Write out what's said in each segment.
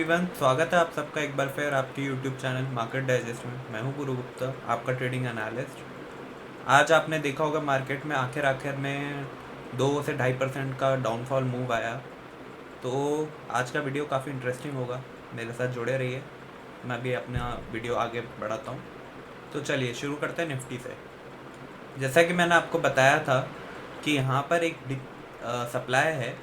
Everyone, स्वागत है आप सबका एक बार फिर आपके यूट्यूब चैनल मार्केट डाइजेस्ट में। मैं हूं गुरु गुप्ता, आपका ट्रेडिंग एनालिस्ट। आज आपने देखा होगा मार्केट में आखिर में 2 से 2.5% का डाउनफॉल मूव आया। तो आज का वीडियो काफ़ी इंटरेस्टिंग होगा, मेरे साथ जुड़े रहिए। मैं भी अपना वीडियो आगे बढ़ाता हूँ। तो चलिए शुरू करते हैं निफ्टी से। जैसा कि मैंने आपको बताया था कि यहाँ पर एक सप्लाई है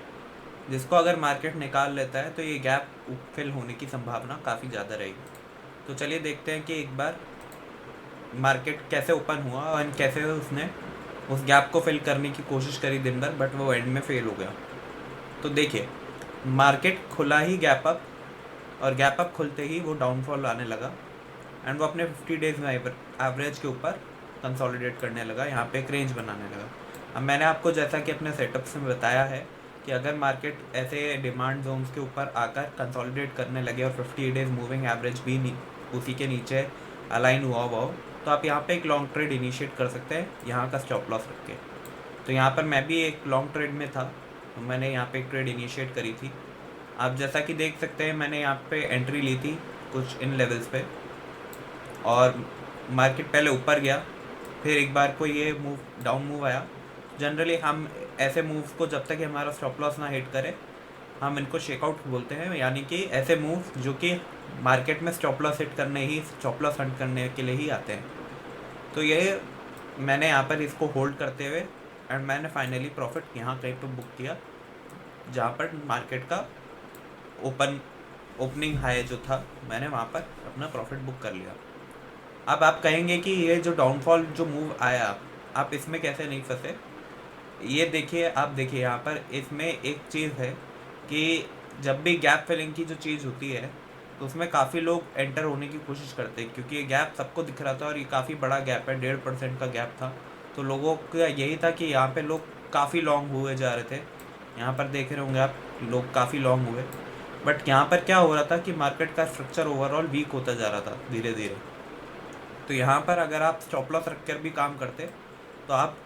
जिसको अगर मार्केट निकाल लेता है तो ये गैप फिल होने की संभावना काफ़ी ज़्यादा रहेगी। तो चलिए देखते हैं कि एक बार मार्केट कैसे ओपन हुआ और कैसे उसने उस गैप को फिल करने की कोशिश करी दिन भर, बट वो एंड में फेल हो गया। तो देखिए, मार्केट खुला ही गैप अप, और गैप अप खुलते ही वो डाउनफॉल आने लगा एंड वो अपने 50 डेज में एवरेज के ऊपर कंसोलिडेट करने लगा, यहाँ पे एक रेंज बनाने लगा। अब मैंने आपको जैसा कि अपने सेटअप से बताया है कि अगर मार्केट ऐसे डिमांड जोन्स के ऊपर आकर कंसोलिडेट करने लगे और 50 डेज मूविंग एवरेज भी उसी के नीचे अलाइन हुआ हो, तो आप यहाँ पे एक लॉन्ग ट्रेड इनिशिएट कर सकते हैं यहाँ का स्टॉप लॉस रख के। तो यहाँ पर मैं भी एक लॉन्ग ट्रेड में था, तो मैंने यहाँ पे एक ट्रेड इनिशिएट करी थी। आप जैसा कि देख सकते हैं मैंने यहाँ पे एंट्री ली थी कुछ इन लेवल्स पे, और मार्केट पहले ऊपर गया, फिर एक बार को ये डाउन मूव आया। जनरली हम ऐसे मूव्स को जब तक हमारा स्टॉप लॉस ना हिट करे, हम इनको शेकआउट बोलते हैं, यानी कि ऐसे मूव जो कि मार्केट में स्टॉप लॉस हिट करने ही, स्टॉप लॉस हंट करने के लिए ही आते हैं। तो ये मैंने यहाँ पर इसको होल्ड करते हुए एंड मैंने फाइनली प्रॉफिट यहाँ कहीं पर बुक किया, जहाँ पर मार्केट का ओपनिंग हाई जो था, मैंने वहाँ पर अपना प्रॉफिट बुक कर लिया। अब आप कहेंगे कि ये जो डाउनफॉल जो मूव आया, आप इसमें कैसे नहीं फंसे। ये देखिए, आप देखिए यहाँ पर इसमें एक चीज़ है कि जब भी गैप फिलिंग की जो चीज़ होती है तो उसमें काफ़ी लोग एंटर होने की कोशिश करते हैं, क्योंकि ये गैप सबको दिख रहा था और ये काफ़ी बड़ा गैप है, 1.5% का गैप था। तो लोगों का यही था कि यहाँ पे लोग काफ़ी लॉन्ग हुए जा रहे थे। यहाँ पर देख रहे होंगे आप, लोग काफ़ी लॉन्ग हुए, बट यहाँ पर क्या हो रहा था कि मार्केट का स्ट्रक्चर ओवरऑल वीक होता जा रहा था धीरे धीरे। तो यहाँ पर अगर आप स्टॉप लॉस रख कर भी काम करते तो आप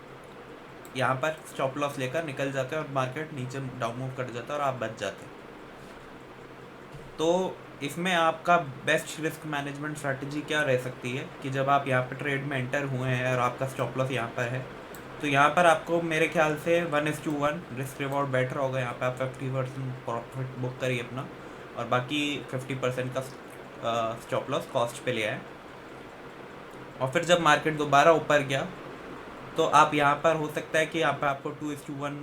यहाँ पर स्टॉप लॉस लेकर निकल जाते और मार्केट नीचे डाउन मूव कर जाता और आप बच जाते। तो इसमें आपका बेस्ट रिस्क मैनेजमेंट स्ट्रैटेजी क्या रह सकती है कि जब आप यहाँ पर ट्रेड में एंटर हुए हैं और आपका स्टॉप लॉस यहाँ पर है, तो यहाँ पर आपको मेरे ख्याल से 1:1 रिस्क रिवॉर्ड बेटर होगा। यहाँ पे आप 50% प्रॉफिट बुक करिए अपना, और बाकी 50% का स्टॉप लॉस कॉस्ट पे ले आए। और फिर जब मार्केट दोबारा ऊपर गया तो आप यहाँ पर हो सकता है कि यहाँ पर आपको 2:1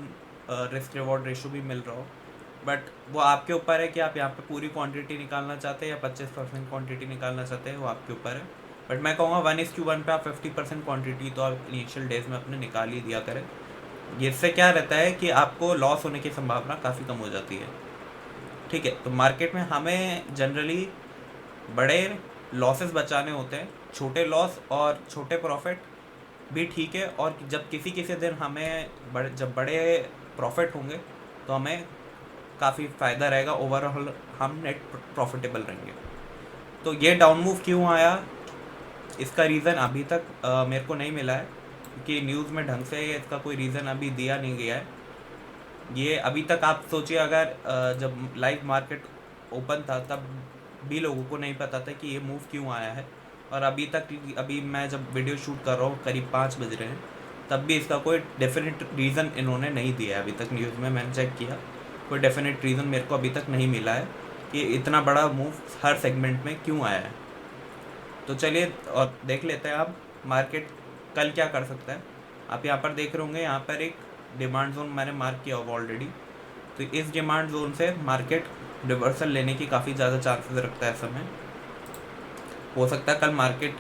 रिस्क रिवॉर्ड रेशो भी मिल रहा हो, बट वो आपके ऊपर है कि आप यहाँ पे पूरी क्वांटिटी निकालना चाहते हैं या 25% क्वांटिटी निकालना चाहते हैं, वो आपके ऊपर है। बट मैं कहूँगा 1:1 पे आप 50% क्वांटिटी तो आप इनिशियल डेज में अपने निकाल ही दिया करें। इससे क्या रहता है कि आपको लॉस होने की संभावना काफ़ी कम हो जाती है। ठीक है, तो मार्केट में हमें जनरली बड़े लॉसेस बचाने होते हैं। छोटे लॉस और छोटे प्रॉफिट भी ठीक है, और जब किसी किसी दिन हमें जब बड़े प्रॉफिट होंगे तो हमें काफ़ी फ़ायदा रहेगा, ओवरऑल हम नेट प्रॉफिटेबल रहेंगे। तो ये डाउन मूव क्यों आया, इसका रीज़न अभी तक मेरे को नहीं मिला है, क्योंकि न्यूज़ में ढंग से इसका कोई रीज़न अभी दिया नहीं गया है। ये अभी तक आप सोचिए, अगर जब लाइव मार्केट ओपन था तब भी लोगों को नहीं पता था कि ये मूव क्यों आया है, और अभी मैं जब वीडियो शूट कर रहा हूँ करीब 5 बज रहे हैं, तब भी इसका कोई डेफिनेट रीज़न इन्होंने नहीं दिया है अभी तक। न्यूज़ में मैंने चेक किया, कोई डेफिनेट रीज़न मेरे को अभी तक नहीं मिला है कि इतना बड़ा मूव हर सेगमेंट में क्यों आया है। तो चलिए और देख लेते हैं आप मार्केट कल क्या कर सकता है। आप यहाँ पर देख रहे होंगे, यहाँ पर एक डिमांड जोन मैंने मार्क किया हुआ ऑलरेडी। तो इस डिमांड जोन से मार्केट रिवर्सल लेने की काफ़ी ज़्यादा चांसेस रखता है समय। हो सकता है कल मार्केट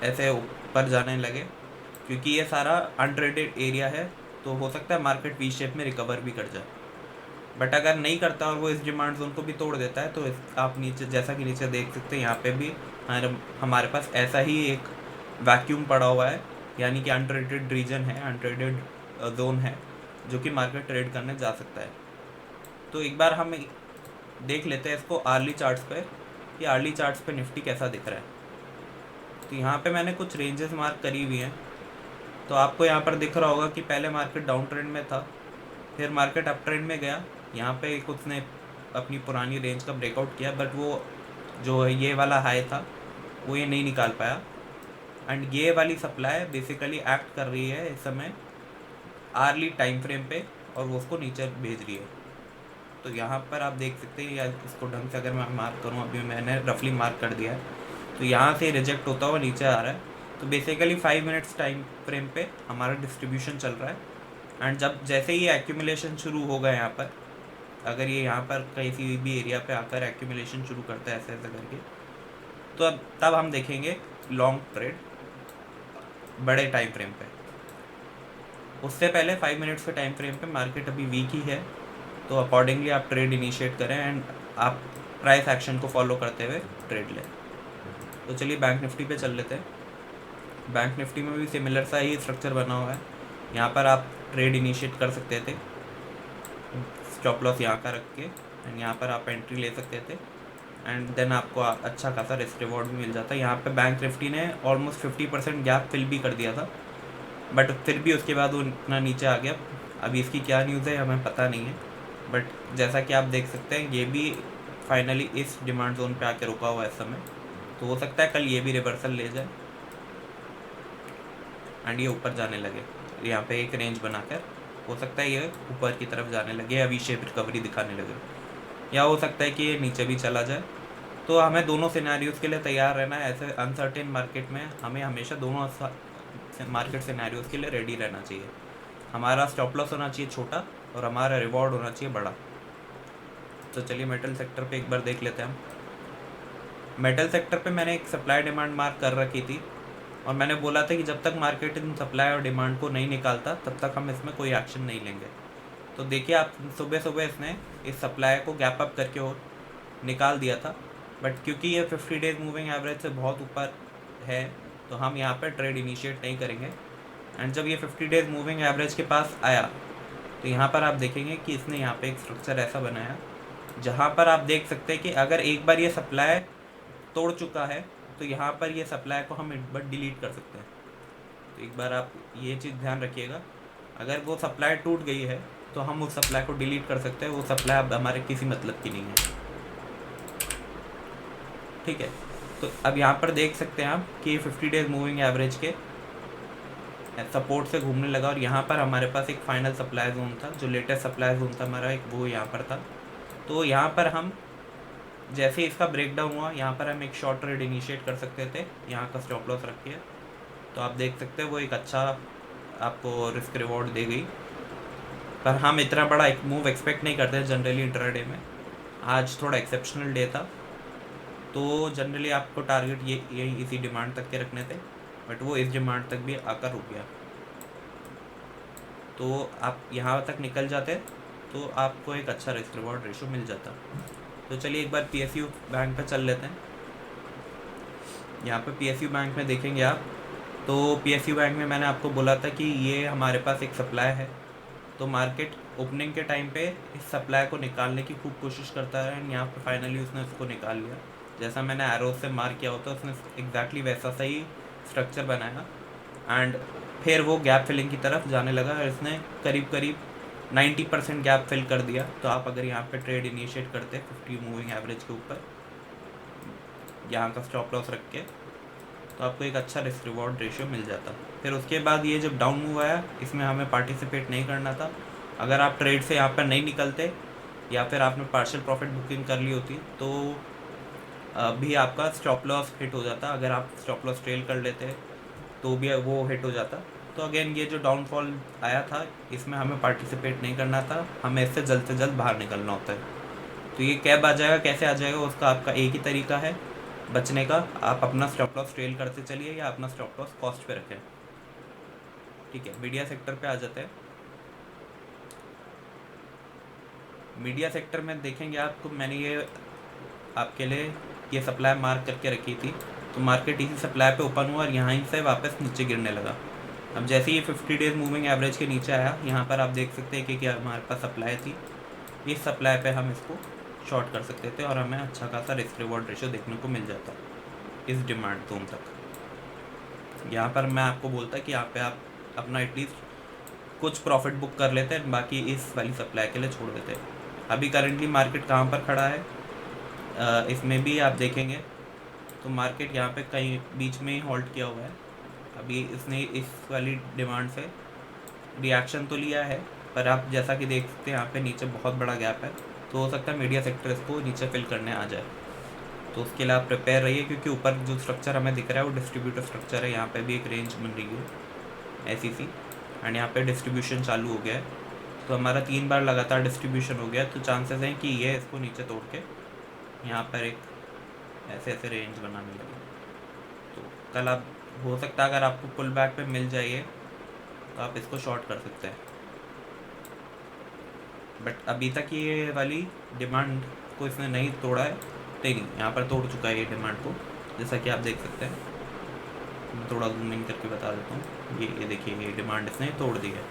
ऐसे ऊपर जाने लगे, क्योंकि ये सारा अनट्रेडेड एरिया है, तो हो सकता है मार्केट वी शेप में रिकवर भी कर जाए। बट अगर नहीं करता और वो इस डिमांड जोन को भी तोड़ देता है, तो आप नीचे जैसा कि नीचे देख सकते हैं, यहाँ पे भी हमारे पास ऐसा ही एक वैक्यूम पड़ा हुआ है, यानी कि अनट्रेडेड रीजन है, अनट्रेडेड जोन है, जो कि मार्केट ट्रेड करने जा सकता है। तो एक बार हम देख लेते हैं इसको आर्ली चार्ट्स पे, कि आर्ली चार्ट्स पे निफ्टी कैसा दिख रहा है। तो यहाँ पे मैंने कुछ रेंजेस मार्क करी हुई हैं। तो आपको यहाँ पर दिख रहा होगा कि पहले मार्केट डाउन ट्रेंड में था, फिर मार्केट अप ट्रेंड में गया, यहाँ पे एक उसने अपनी पुरानी रेंज का ब्रेकआउट किया, बट वो जो ये वाला हाई था वो ये नहीं निकाल पाया। एंड ये वाली सप्लाई बेसिकली एक्ट कर रही है इस समय आर्ली टाइम फ्रेम पे, और वो उसको नीचे भेज रही है। तो यहाँ पर आप देख सकते हैं, या इसको ढंग से अगर मैं मार्क करूँ, अभी मैंने रफली मार्क कर दिया है, तो यहाँ से रिजेक्ट होता हुआ नीचे आ रहा है। तो बेसिकली 5 मिनट्स टाइम फ्रेम पे हमारा डिस्ट्रीब्यूशन चल रहा है। एंड जब जैसे ही एक्यूमुलेशन शुरू होगा यहाँ पर, अगर ये यहाँ पर किसी भी एरिया पे आकर एक्यूमुलेशन शुरू करता है ऐसे ऐसे करके, तो तब हम देखेंगे लॉन्ग ट्रेड बड़े टाइम फ्रेम पे। उससे पहले 5 मिनट्स के टाइम फ्रेम पे मार्केट अभी वीक ही है, तो अकॉर्डिंगली आप ट्रेड इनिशिएट करें एंड आप प्राइस एक्शन को फॉलो करते हुए ट्रेड लें। तो चलिए बैंक निफ्टी पे चल लेते हैं। बैंक निफ्टी में भी सिमिलर सा ही स्ट्रक्चर बना हुआ है। यहाँ पर आप ट्रेड इनिशिएट कर सकते थे, स्टॉप लॉस यहाँ का रख के, एंड यहाँ पर आप एंट्री ले सकते थे, एंड देन आपको अच्छा खासा रिस्क रिवॉर्ड भी मिल जाता है। यहाँ पे बैंक निफ्टी ने ऑलमोस्ट 50% गैप फिल भी कर दिया था, बट फिर भी उसके बाद वो इतना नीचे आ गया। अभी इसकी क्या न्यूज़ है हमें पता नहीं है, बट जैसा कि आप देख सकते हैं ये भी फाइनली इस डिमांड जोन पे आके रुका हुआ है इस समय। तो हो सकता है कल ये भी रिवर्सल ले जाए एंड ये ऊपर जाने लगे। यहाँ पे एक रेंज बनाकर हो सकता है ये ऊपर की तरफ जाने लगे, अभी शेप रिकवरी दिखाने लगे, या हो सकता है कि ये नीचे भी चला जाए। तो हमें दोनों सिनेरियोज़ के लिए तैयार रहना है। ऐसे अनसर्टेन मार्केट में हमें हमेशा दोनों मार्केट सिनेरियोज़ के लिए रेडी रहना चाहिए। हमारा स्टॉप लॉस होना चाहिए छोटा और हमारा रिवॉर्ड होना चाहिए बड़ा। तो चलिए मेटल सेक्टर पे एक बार देख लेते हैं हम। मेटल सेक्टर पे मैंने एक सप्लाई डिमांड मार्क कर रखी थी, और मैंने बोला था कि जब तक मार्केट इन सप्लाई और डिमांड को नहीं निकालता तब तक हम इसमें कोई एक्शन नहीं लेंगे। तो देखिए आप, सुबह सुबह इसने इस सप्लाई को गैप अप करके और निकाल दिया था, बट क्योंकि ये 50 डेज मूविंग एवरेज से बहुत ऊपर है तो हम यहाँ पर ट्रेड इनिशिएट नहीं करेंगे। एंड जब ये 50 डेज मूविंग एवरेज के पास आया तो यहाँ पर आप देखेंगे कि इसने यहाँ पे एक स्ट्रक्चर ऐसा बनाया जहाँ पर आप देख सकते हैं कि अगर एक बार ये सप्लाई तोड़ चुका है तो यहाँ पर ये सप्लाई को हम एक बार डिलीट कर सकते हैं। तो एक बार आप ये चीज़ ध्यान रखिएगा, अगर वो सप्लाई टूट गई है तो हम उस सप्लाई को डिलीट कर सकते हैं, वो सप्लाई अब हमारे किसी मतलब की नहीं है। ठीक है, तो अब यहाँ पर देख सकते हैं आप कि 50 डेज मूविंग एवरेज के सपोर्ट से घूमने लगा, और यहाँ पर हमारे पास एक फाइनल सप्लाई जोन था, जो लेटेस्ट सप्लाई जोन था हमारा एक, वो यहाँ पर था। तो यहाँ पर हम जैसे इसका ब्रेकडाउन हुआ यहाँ पर हम एक शॉर्ट ट्रेड इनिशिएट कर सकते थे यहाँ का स्टॉप लॉस रख के। तो आप देख सकते हैं वो एक अच्छा आपको रिस्क रिवॉर्ड दे गई, पर हम इतना बड़ा एक मूव एक्सपेक्ट नहीं करते जनरली इंट्राडे में। आज थोड़ा एक्सेप्शनल डे था, तो जनरली आपको टारगेट ये इसी डिमांड तक के रखने थे, बट वो इस डिमांड तक भी आकर रुक गया। तो आप यहाँ तक निकल जाते तो आपको एक अच्छा रिस्क रिवॉर्ड रेशो मिल जाता। तो चलिए एक बार PSU बैंक पे चल लेते हैं। यहाँ पे PSU बैंक में देखेंगे आप, तो PSU बैंक में मैंने आपको बोला था कि ये हमारे पास एक सप्लाई है, तो मार्केट ओपनिंग के टाइम पे इस सप्लाई को निकालने की खूब कोशिश करता है, एंड यहाँ पे फाइनली उसने उसको निकाल लिया। जैसा मैंने एरो से मार्क किया होता उसने एग्जैक्टली वैसा सही स्ट्रक्चर बनाया, एंड फिर वो गैप फिलिंग की तरफ जाने लगा, और इसने करीब करीब 90% गैप फिल कर दिया। तो आप अगर यहाँ पे ट्रेड इनिशिएट करते 50 मूविंग एवरेज के ऊपर यहाँ का स्टॉप लॉस रख के, तो आपको एक अच्छा रिस्क रिवॉर्ड रेशियो मिल जाता। फिर उसके बाद ये जब डाउन मूव आया इसमें हमें पार्टिसिपेट नहीं करना था। अगर आप ट्रेड से यहाँ पर नहीं निकलते या फिर आपने पार्शियल प्रॉफिट बुकिंग कर ली होती तो भी आपका स्टॉप लॉस हिट हो जाता। अगर आप स्टॉप लॉस ट्रेल कर लेते तो भी वो हिट हो जाता। तो अगेन ये जो डाउनफॉल आया था इसमें हमें पार्टिसिपेट नहीं करना था, हमें इससे जल्द से जल्द बाहर निकलना होता है। तो ये कैब आ जाएगा, कैसे आ जाएगा उसका आपका एक ही तरीका है बचने का, आप अपना स्टॉप लॉस ट्रेल करते चलिए या अपना स्टॉप लॉस कॉस्ट पे रखें। ठीक है, मीडिया सेक्टर पे आ जाते हैं। मीडिया सेक्टर में देखेंगे आपको, मैंने ये आपके लिए ये सप्लाई मार्क करके रखी थी, तो मार्केट इसी सप्लाई पे ओपन हुआ और यहाँ से वापस नीचे गिरने लगा। अब जैसे ये 50 डेज मूविंग एवरेज के नीचे आया, यहाँ पर आप देख सकते हैं कि क्या हमारे पास सप्लाई थी, इस सप्लाई पे हम इसको शॉर्ट कर सकते थे और हमें अच्छा खासा रिस्क रिवॉर्ड रेशियो देखने को मिल जाता इस डिमांड जोन तक। यहाँ पर मैं आपको बोलता कि यहाँ पे आप अपना एटलीस्ट कुछ प्रॉफिट बुक कर लेते हैं, बाकी इस वाली सप्लाई के लिए छोड़ देते हैं। अभी करंटली मार्केट कहाँ पर खड़ा है, इसमें भी आप देखेंगे तो मार्केट यहाँ पे कहीं बीच में ही हॉल्ट किया हुआ है। अभी इसने इस वाली डिमांड से रिएक्शन तो लिया है, पर आप जैसा कि देख सकते हैं यहाँ पे नीचे बहुत बड़ा गैप है, तो हो सकता है मीडिया सेक्टर इसको नीचे फिल करने आ जाए। तो उसके लिए आप प्रिपेयर रहिए, क्योंकि ऊपर जो स्ट्रक्चर हमें दिख रहा है वो डिस्ट्रीब्यूटर स्ट्रक्चर है। यहाँ पे भी एक रेंज बन रही है ऐसी सी, एंड यहाँ पे डिस्ट्रीब्यूशन चालू हो गया है। तो हमारा 3 बार लगातार डिस्ट्रीब्यूशन हो गया, तो चांसेस हैं कि ये इसको नीचे तोड़ के यहाँ पर एक ऐसे ऐसे रेंज बनाने लगे। तो कल आप हो सकता है अगर आपको पुल बैक पे मिल जाइए तो आप इसको शॉर्ट कर सकते हैं। बट अभी तक ये वाली डिमांड को इसने नहीं तोड़ा है, नहीं यहाँ पर तोड़ चुका है ये डिमांड को, जैसा कि आप देख सकते हैं। मैं थोड़ा जूमिंग करके बता देता हूँ। ये देखिए, ये डिमांड इसने तोड़ दी है।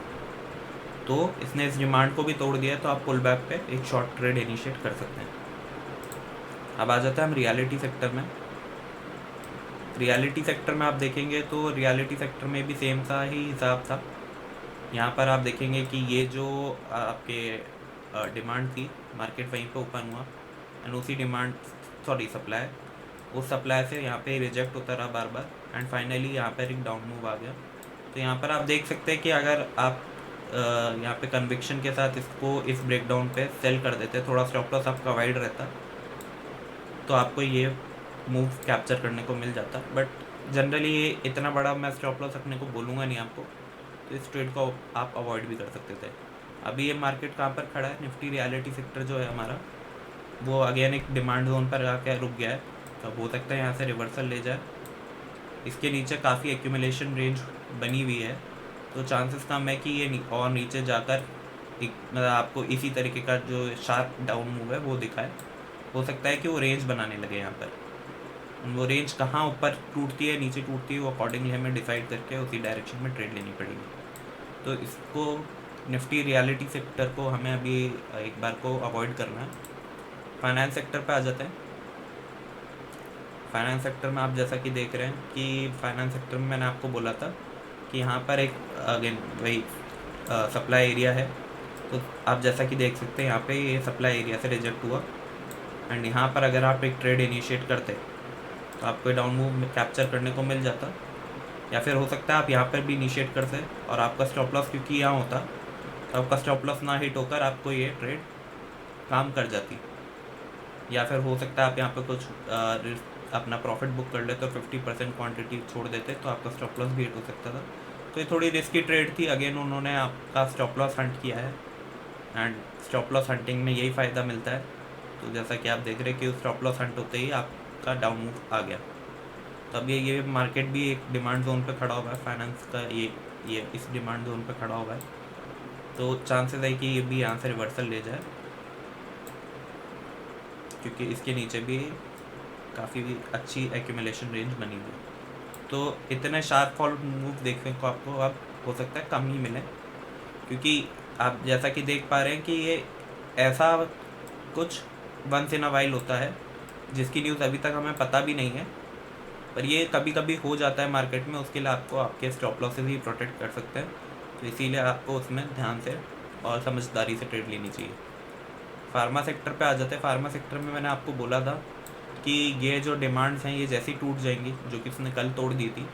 तो इसने इस डिमांड को भी तोड़ दिया है, तो आप पुल बैक पे एक शॉर्ट ट्रेड इनिशिएट कर सकते हैं। अब आ जाता है हम रियलिटी सेक्टर में। रियलिटी सेक्टर में आप देखेंगे तो रियलिटी सेक्टर में भी सेम सा ही हिसाब था। यहाँ पर आप देखेंगे कि ये जो आपके डिमांड थी, मार्केट वहीं पे ओपन हुआ, एंड उसी सप्लाई, उस सप्लाई से यहाँ पे रिजेक्ट होता रहा बार बार, एंड फाइनली यहाँ पर एक डाउन मूव आ गया। तो यहाँ पर आप देख सकते हैं कि अगर आप यहाँ पे कन्विक्शन के साथ इसको इस ब्रेकडाउन पे सेल कर देते, थोड़ा स्टॉप लॉस आपका वाइड रहता, तो आपको ये मूव कैप्चर करने को मिल जाता। बट जनरली ये इतना बड़ा मैं स्टॉप लॉस रखने को बोलूँगा नहीं आपको, तो इस ट्रेड को आप अवॉइड भी कर सकते थे। अभी ये मार्केट कहाँ पर खड़ा है, निफ्टी रियलिटी सेक्टर जो है हमारा, वो अगेन एक डिमांड जोन पर आकर रुक गया है। तो हो सकता है यहाँ से रिवर्सल ले जाए। इसके नीचे काफ़ी एक्यूमुलेशन रेंज बनी हुई है, तो चांसेस कम है कि ये और नीचे जाकर एक मतलब आपको इसी तरीके का जो शार्प डाउन मूव है वो दिखाए। हो सकता है कि वो रेंज बनाने लगे यहाँ पर। वो रेंज कहाँ ऊपर टूटती है नीचे टूटती है, वो अकॉर्डिंगली हमें डिसाइड करके उसी डायरेक्शन में ट्रेड लेनी पड़ेगी। तो इसको निफ्टी रियलिटी सेक्टर को हमें अभी एक बार को अवॉइड करना है। फाइनेंस सेक्टर पे आ जाते हैं। फाइनेंस सेक्टर में आप जैसा कि देख रहे हैं कि फाइनेंस सेक्टर में मैंने आपको बोला था कि यहाँ पर एक अगेन वही सप्लाई एरिया है। तो आप जैसा कि देख सकते हैं यहाँ पे ये सप्लाई एरिया से रिजेक्ट हुआ, एंड यहाँ पर अगर आप एक ट्रेड इनिशिएट करते तो आपको डाउन मूव कैप्चर करने को मिल जाता, या फिर हो सकता है आप यहाँ पर भी इनिशिएट करते और आपका स्टॉप लॉस क्योंकि यहाँ होता तो आपका स्टॉप लॉस ना हिट होकर आपको ये ट्रेड काम कर जाती। या फिर हो सकता है आप यहाँ पे कुछ अपना प्रॉफिट बुक कर ले तो 50% क्वांटिटी छोड़ देते, तो आपका स्टॉप लॉस भी हिट हो सकता था। तो ये थोड़ी रिस्की ट्रेड थी। अगेन उन्होंने आपका स्टॉप लॉस हंट किया है, एंड स्टॉप लॉस हंटिंग में यही फ़ायदा मिलता है। तो जैसा कि आप देख रहे हैं कि स्टॉप लॉस हंट होते ही आपका डाउन मूव आ गया। तो अब ये मार्केट भी एक डिमांड जोन पे खड़ा हुआ है, फाइनेंस का ये इस डिमांड जोन पे खड़ा हुआ है। तो चांसेस है कि ये भी यहाँ से रिवर्सल ले जाए, क्योंकि इसके नीचे भी काफ़ी अच्छी एक्यूमुलेशन रेंज बनी हुई है। तो इतने शार्प फॉल मूव देखने को आपको अब हो सकता है कम ही मिले, क्योंकि आप जैसा कि देख पा रहे हैं कि ये ऐसा कुछ वंस इन अ वाइल होता है जिसकी न्यूज़ अभी तक हमें पता भी नहीं है, पर ये कभी कभी हो जाता है मार्केट में। उसके लिए आपको आपके स्टॉप लॉसेस ही प्रोटेक्ट कर सकते हैं, तो इसीलिए आपको उसमें ध्यान से और समझदारी से ट्रेड लेनी चाहिए। फार्मा सेक्टर पे आ जाते हैं। फार्मा सेक्टर में मैंने आपको बोला था कि ये जो डिमांड्स हैं ये जैसी टूट जाएंगी, जो कि उसने कल तोड़ दी थी,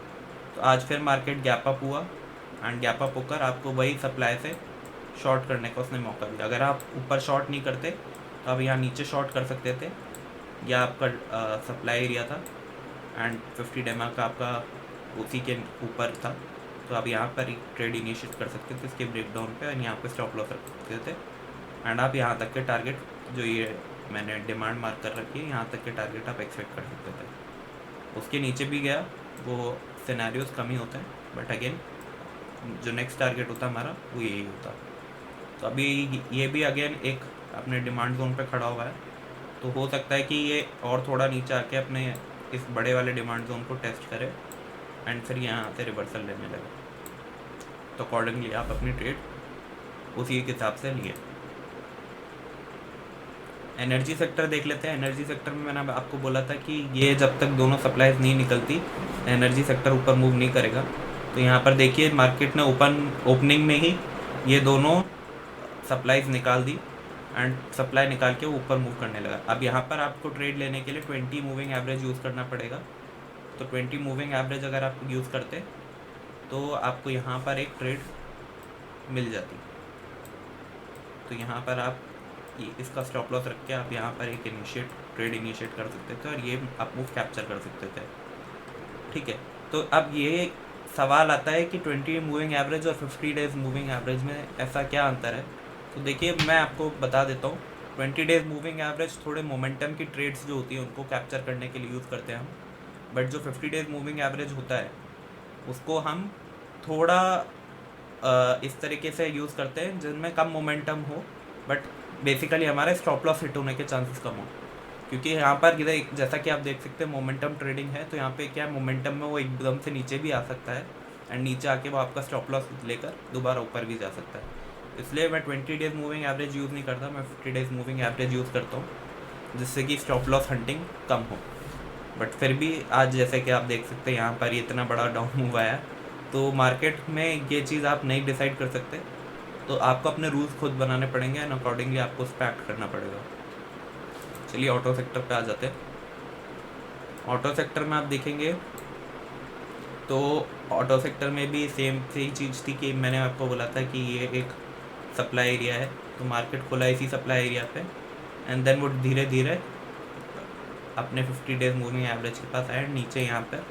तो आज फिर मार्केट गैप अप हुआ, एंड गैप अप होकर आपको वही सप्लाई से शॉर्ट करने का उसने मौका दिया। अगर आप ऊपर शॉर्ट नहीं करते तो आप यहाँ नीचे शॉर्ट कर सकते थे, या आपका सप्लाई एरिया था एंड 50 डेमा का आपका उसी के ऊपर था, तो आप यहाँ पर ट्रेड इनिशिएट कर सकते थे इसके ब्रेकडाउन पे, और यहाँ पे स्टॉप लॉस रख सकते थे, एंड आप यहाँ तक के टारगेट जो ये मैंने डिमांड मार्क कर रखी है यहाँ तक के टारगेट आप एक्सपेक्ट कर सकते थे। उसके नीचे भी गया, वो सिनेरियोज कम ही होते हैं, बट अगेन जो नेक्स्ट टारगेट होता है हमारा वो यही होता। तो अभी ये भी अगेन एक अपने डिमांड जोन पे खड़ा हुआ है, तो हो सकता है कि ये और थोड़ा नीचे आके अपने इस बड़े वाले डिमांड जोन को टेस्ट करे, एंड फिर यहाँ से रिवर्सल लेने लगे। तो अकॉर्डिंगली आप अपनी ट्रेड उसी के हिसाब से लिए। एनर्जी सेक्टर देख लेते हैं। एनर्जी सेक्टर में मैंने आपको बोला था कि ये जब तक दोनों सप्लाईज नहीं निकलती एनर्जी सेक्टर ऊपर मूव नहीं करेगा। तो यहाँ पर देखिए मार्केट ने ओपनिंग में ही ये दोनों सप्लाईज निकाल दी, एंड सप्लाई निकाल के ऊपर मूव करने लगा। अब यहाँ पर आपको ट्रेड लेने के लिए 20 मूविंग एवरेज यूज़ करना पड़ेगा। तो 20 मूविंग एवरेज अगर आप यूज़ करते तो आपको यहाँ पर एक ट्रेड मिल जाती। तो यहाँ पर आप इसका स्टॉप लॉस रख के आप यहाँ पर एक ट्रेड इनिशिएट कर सकते थे और ये आप मूव कैप्चर कर सकते थे। ठीक है, तो अब ये सवाल आता है कि 20 मूविंग एवरेज और 50 डेज मूविंग एवरेज में ऐसा क्या अंतर है। तो देखिए मैं आपको बता देता हूँ। 20 डेज मूविंग एवरेज थोड़े मोमेंटम की ट्रेड्स जो होती हैं उनको कैप्चर करने के लिए यूज़ करते हैं हम, बट जो 50 डेज मूविंग एवरेज होता है उसको हम थोड़ा इस तरीके से यूज़ करते हैं जिनमें कम मोमेंटम हो, बट बेसिकली हमारे स्टॉप लॉस हिट होने के चांसेस कम हो। क्योंकि यहाँ पर जैसा कि आप देख सकते हैं मोमेंटम ट्रेडिंग है, तो यहाँ पे क्या है, मोमेंटम में वो एकदम से नीचे भी आ सकता है एंड नीचे आके वो आपका स्टॉप लॉस लेकर दोबारा ऊपर भी जा सकता है। इसलिए मैं 20 डेज मूविंग एवरेज यूज़ नहीं करता, मैं 50 डेज मूविंग एवरेज यूज़ करता हूँ, जिससे कि स्टॉप लॉस हंटिंग कम हो। बट फिर भी आज जैसे कि आप देख सकते हैं यहाँ पर इतना बड़ा डाउन मूव आया, तो मार्केट में ये चीज़ आप नहीं डिसाइड कर सकते, तो आपको अपने रूल्स खुद बनाने पड़ेंगे एंड अकॉर्डिंगली आपको उस पर एक्ट करना पड़ेगा। चलिए ऑटो सेक्टर पे आ जाते हैं। ऑटो सेक्टर में आप देखेंगे तो ऑटो सेक्टर में भी सेम सही चीज़ थी कि मैंने आपको बोला था कि ये एक सप्लाई एरिया है, तो मार्केट खुला इसी सप्लाई एरिया पे एंड देन वो धीरे धीरे अपने 50 डेज मूविंग एवरेज के पास आया। नीचे यहाँ पर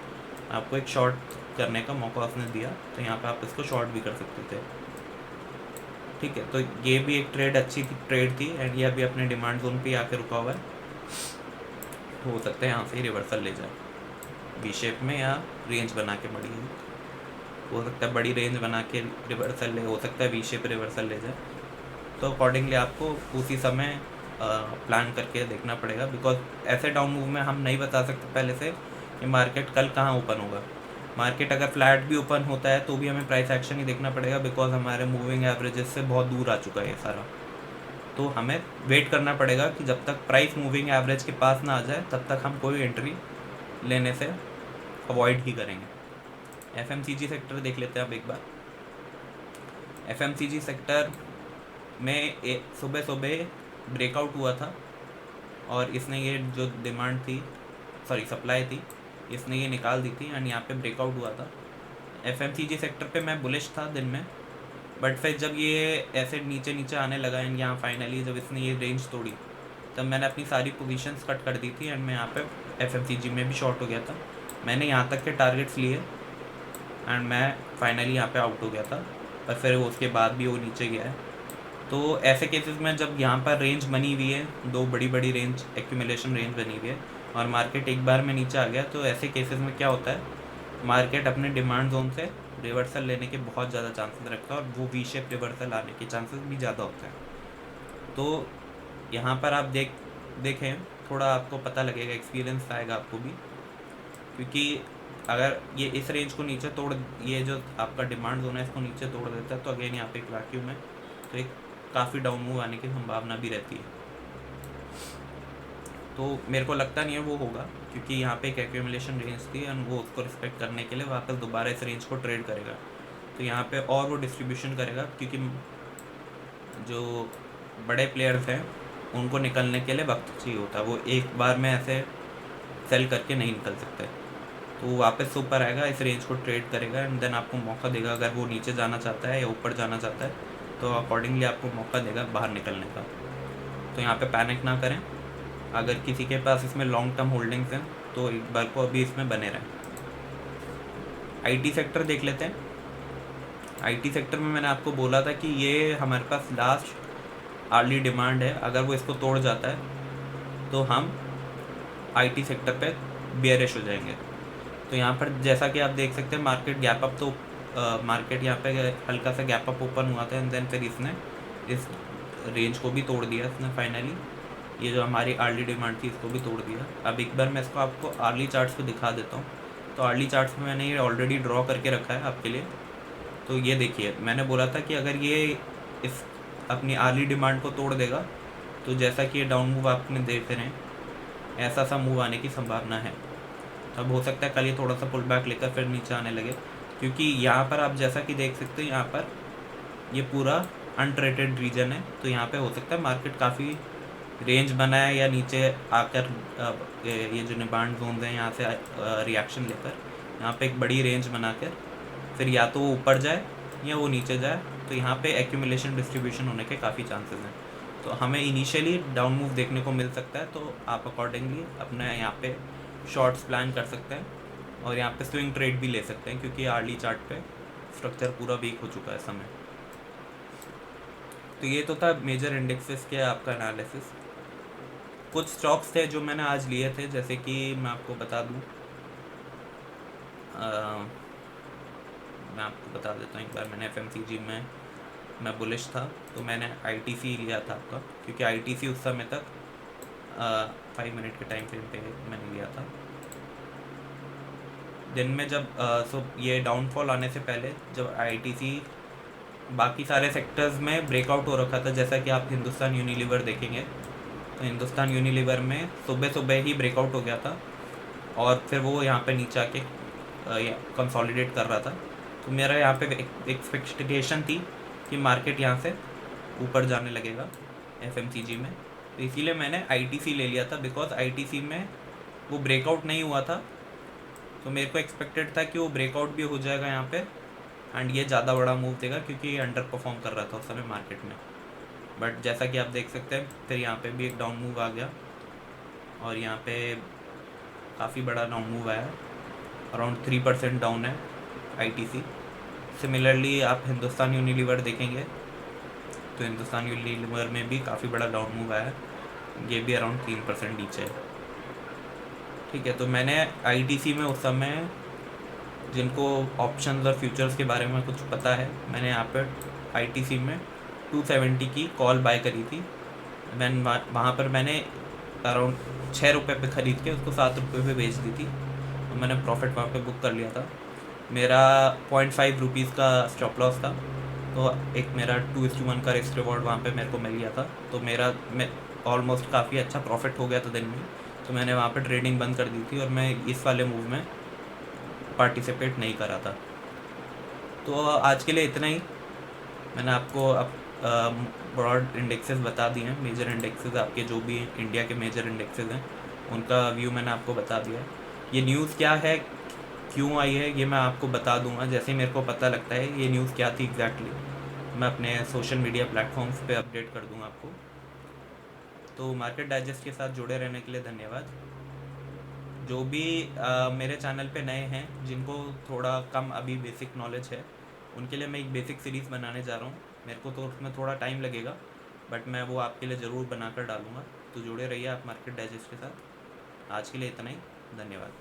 आपको एक शॉर्ट करने का मौका उसने दिया, तो यहाँ पे आप इसको शॉर्ट भी कर सकते थे। ठीक है, तो ये भी एक अच्छी ट्रेड थी एंड ये अभी अपने डिमांड जोन पे आके रुका हुआ है। तो हो सकता है यहाँ से रिवर्सल ले जाए वी शेप में, या रेंज बना के बड़ी हो सकता है बड़ी रेंज बना के रिवर्सल ले, हो सकता है वी शेप रिवर्सल ले जाए। तो अकॉर्डिंगली आपको उसी समय प्लान करके देखना पड़ेगा, बिकॉज ऐसे डाउन मूव में हम नहीं बता सकते पहले से कि मार्केट कल कहाँ ओपन होगा। मार्केट अगर फ्लैट भी ओपन होता है तो भी हमें प्राइस एक्शन ही देखना पड़ेगा, बिकॉज हमारे मूविंग एवरेजेस से बहुत दूर आ चुका है ये सारा। तो हमें वेट करना पड़ेगा कि जब तक प्राइस मूविंग एवरेज के पास ना आ जाए तब तक हम कोई एंट्री लेने से अवॉइड ही करेंगे। एफएमसीजी सेक्टर देख लेते हैं अब एक बार। एफएमसीजी सेक्टर में सुबह सुबह ब्रेकआउट हुआ था और इसने ये जो डिमांड थी, सप्लाई थी, इसने ये निकाल दी थी एंड यहाँ पे ब्रेकआउट हुआ था। एफएमसीजी सेक्टर पे मैं बुलिश था दिन में, बट फिर जब ये ऐसे नीचे नीचे आने लगा एंड यहाँ फाइनली जब इसने ये रेंज तोड़ी तब मैंने अपनी सारी पोजीशंस कट कर दी थी एंड मैं यहाँ पे एफएमसीजी में भी शॉर्ट हो गया था। मैंने यहाँ तक के टारगेट्स लिए एंड मैं फाइनली यहाँ पे आउट हो गया था, पर फिर उसके बाद भी वो नीचे गया है। तो ऐसे केसेस में जब यहाँ पर रेंज बनी हुई है, दो बड़ी बड़ी रेंज एक्यूमुलेशन रेंज बनी हुई है और मार्केट एक बार में नीचे आ गया, तो ऐसे केसेस में क्या होता है, मार्केट अपने डिमांड जोन से रिवर्सल लेने के बहुत ज़्यादा चांसेस रखता है और वो वी शेप रिवर्सल आने के चांसेस भी ज़्यादा होते हैं। तो यहाँ पर आप देखें थोड़ा आपको पता लगेगा, एक्सपीरियंस आएगा आपको भी, क्योंकि अगर ये इस रेंज को नीचे तोड़, ये जो आपका डिमांड जोन है इसको नीचे तोड़ देता है, तो अगेन यहाँ पे एक वैक्यूम है, तो एक काफ़ी डाउन मूव आने की संभावना भी रहती है। तो मेरे को लगता नहीं है वो होगा, क्योंकि यहाँ पे एक एक्यूमुलेशन रेंज थी एंड वो उसको रिस्पेक्ट करने के लिए वापस दोबारा इस रेंज को ट्रेड करेगा। तो यहाँ पे और वो डिस्ट्रीब्यूशन करेगा, क्योंकि जो बड़े प्लेयर्स हैं उनको निकलने के लिए वक्त चाहिए होता है, वो एक बार में ऐसे सेल करके नहीं निकल सकते। तो वो वापस ऊपर आएगा, इस रेंज को ट्रेड करेगा एंड देन आपको मौका देगा, अगर वो नीचे जाना चाहता है या ऊपर जाना चाहता है तो अकॉर्डिंगली आपको मौका देगा बाहर निकलने का। तो यहाँ पे पैनिक ना करें, अगर किसी के पास इसमें लॉन्ग टर्म होल्डिंग्स हैं तो एक बार को अभी इसमें बने रहें। आईटी सेक्टर देख लेते हैं। आईटी सेक्टर में मैंने आपको बोला था कि ये हमारे पास लास्ट अर्ली डिमांड है, अगर वो इसको तोड़ जाता है तो हम आईटी सेक्टर पे बेयरिश हो जाएंगे। तो यहाँ पर जैसा कि आप देख सकते हैं मार्केट गैप अप, तो मार्केट यहाँ पे हल्का सा गैप अप ओपन हुआ था एंड देन फिर इसने इस रेंज को भी तोड़ दिया इसने फाइनली, ये जो हमारी अर्ली डिमांड थी इसको भी तोड़ दिया। अब एक बार मैं इसको आपको अर्ली चार्ट्स पे दिखा देता हूँ। तो अर्ली चार्ट्स में मैंने ये ऑलरेडी ड्रॉ करके रखा है आपके लिए। तो ये देखिए, मैंने बोला था कि अगर ये इस अपनी अर्ली डिमांड को तोड़ देगा तो जैसा कि ये डाउन मूव आपने देख रहे हैं, ऐसा सा मूव आने की संभावना है। तब हो सकता है कल ये थोड़ा सा पुल बैक लेकर फिर नीचे आने लगे, क्योंकि यहाँ पर आप जैसा कि देख सकते हैं यहाँ पर ये पूरा अनट्रेडेड रीजन है, तो यहाँ पे हो सकता है मार्केट काफ़ी रेंज बनाए या नीचे आकर ये जो निबांड जोन्स हैं यहाँ से रिएक्शन लेकर यहाँ पे एक बड़ी रेंज बनाकर फिर या तो वो ऊपर जाए या वो नीचे जाए, तो यहाँ पे एक्यूमुलेशन डिस्ट्रीब्यूशन होने के काफ़ी चांसेस हैं। तो हमें इनिशियली डाउन मूव देखने को मिल सकता है, तो आप अकॉर्डिंगली अपने यहाँ पे शॉर्ट्स प्लान कर सकते हैं और यहाँ पे स्विंग ट्रेड भी ले सकते हैं, क्योंकि आर्ली चार्ट पे स्ट्रक्चर पूरा वीक हो चुका है इस समय। तो ये तो था मेजर इंडेक्सेस के आपका एनालिसिस। कुछ स्टॉक्स थे जो मैंने आज लिए थे, जैसे कि मैं आपको बता दूं, मैं आपको बता देता हूँ एक बार। मैंने FMCG में मैं बुलिश था, तो मैंने ITC लिया था आपका, क्योंकि ITC उस समय तक 5 मिनट के टाइम फ्रेम पे मैंने लिया था। दिन में जब ये डाउनफॉल आने से पहले जब ITC बाकी सारे सेक्टर्स में ब्रेकआउट हो रखा था, जैसा कि आप हिंदुस्तान यूनिलीवर देखेंगे, तो हिंदुस्तान यूनिलीवर में सुबह सुबह ही ब्रेकआउट हो गया था और फिर वो यहाँ पे नीचे आके कंसोलिडेट कर रहा था। तो मेरा यहाँ पे एक्सपेक्टेशन थी कि मार्केट यहाँ से ऊपर जाने लगेगा FMCG में, तो इसीलिए मैंने ITC ले लिया था। बिकॉज ITC में वो ब्रेकआउट नहीं हुआ था, तो मेरे को एक्सपेक्टेड था कि वो ब्रेकआउट भी हो जाएगा यहाँ पे एंड ये ज़्यादा बड़ा मूव देगा, क्योंकि ये अंडर परफॉर्म कर रहा था उस समय मार्केट में। बट जैसा कि आप देख सकते हैं, फिर यहाँ पे भी एक डाउन मूव आ गया और यहाँ पे काफ़ी बड़ा डाउन मूव आया, अराउंड 3% डाउन है ITC। सिमिलरली आप हिंदुस्तान यूनिलीवर देखेंगे, तो हिंदुस्तान यूनिलीवर में भी काफ़ी बड़ा डाउन मूव आया है, ये भी अराउंड 3% नीचे है। ठीक है, तो मैंने ITC में उस समय, जिनको ऑप्शंस और फ्यूचर्स के बारे में कुछ पता है, मैंने यहाँ पर ITC में 270 की कॉल बाय करी थी। वहाँ पर मैंने अराउंड 6 रुपये पे ख़रीद के उसको 7 रुपये पे बेच दी थी और मैंने प्रॉफिट वहाँ पे बुक कर लिया था। मेरा 0.5 रुपीज़ का स्टॉप लॉस था, तो एक मेरा 2:1 का रिस्क रिवॉर्ड वहाँ पे मेरे को मिल गया था, तो मैं ऑलमोस्ट काफ़ी अच्छा प्रॉफिट हो गया था दिन में। तो मैंने वहाँ पे ट्रेडिंग बंद कर दी थी और मैं इस वाले मूव में पार्टिसिपेट नहीं करा था। तो आज के लिए इतना ही। मैंने आपको अब ब्रॉड इंडेक्सेस बता दिए हैं, मेजर इंडेक्सेस आपके जो भी इंडिया के मेजर इंडेक्सेस हैं उनका व्यू मैंने आपको बता दिया है। ये न्यूज़ क्या है, क्यों आई है, ये मैं आपको बता दूंगा जैसे मेरे को पता लगता है ये न्यूज़ क्या थी एग्जैक्टली, मैं अपने सोशल मीडिया प्लेटफॉर्म्स पे अपडेट कर दूंगा आपको। तो मार्केट डाइजेस्ट के साथ जुड़े रहने के लिए धन्यवाद। जो भी मेरे चैनल पे नए हैं, जिनको थोड़ा कम अभी बेसिक नॉलेज है, उनके लिए मैं एक बेसिक सीरीज़ बनाने जा रहा हूँ। मेरे को तो उसमें थोड़ा टाइम लगेगा, बट मैं वो आपके लिए ज़रूर बनाकर डालूँगा। तो जुड़े रहिए आप मार्केट डाइजेस्ट के साथ। आज के लिए इतना ही, धन्यवाद।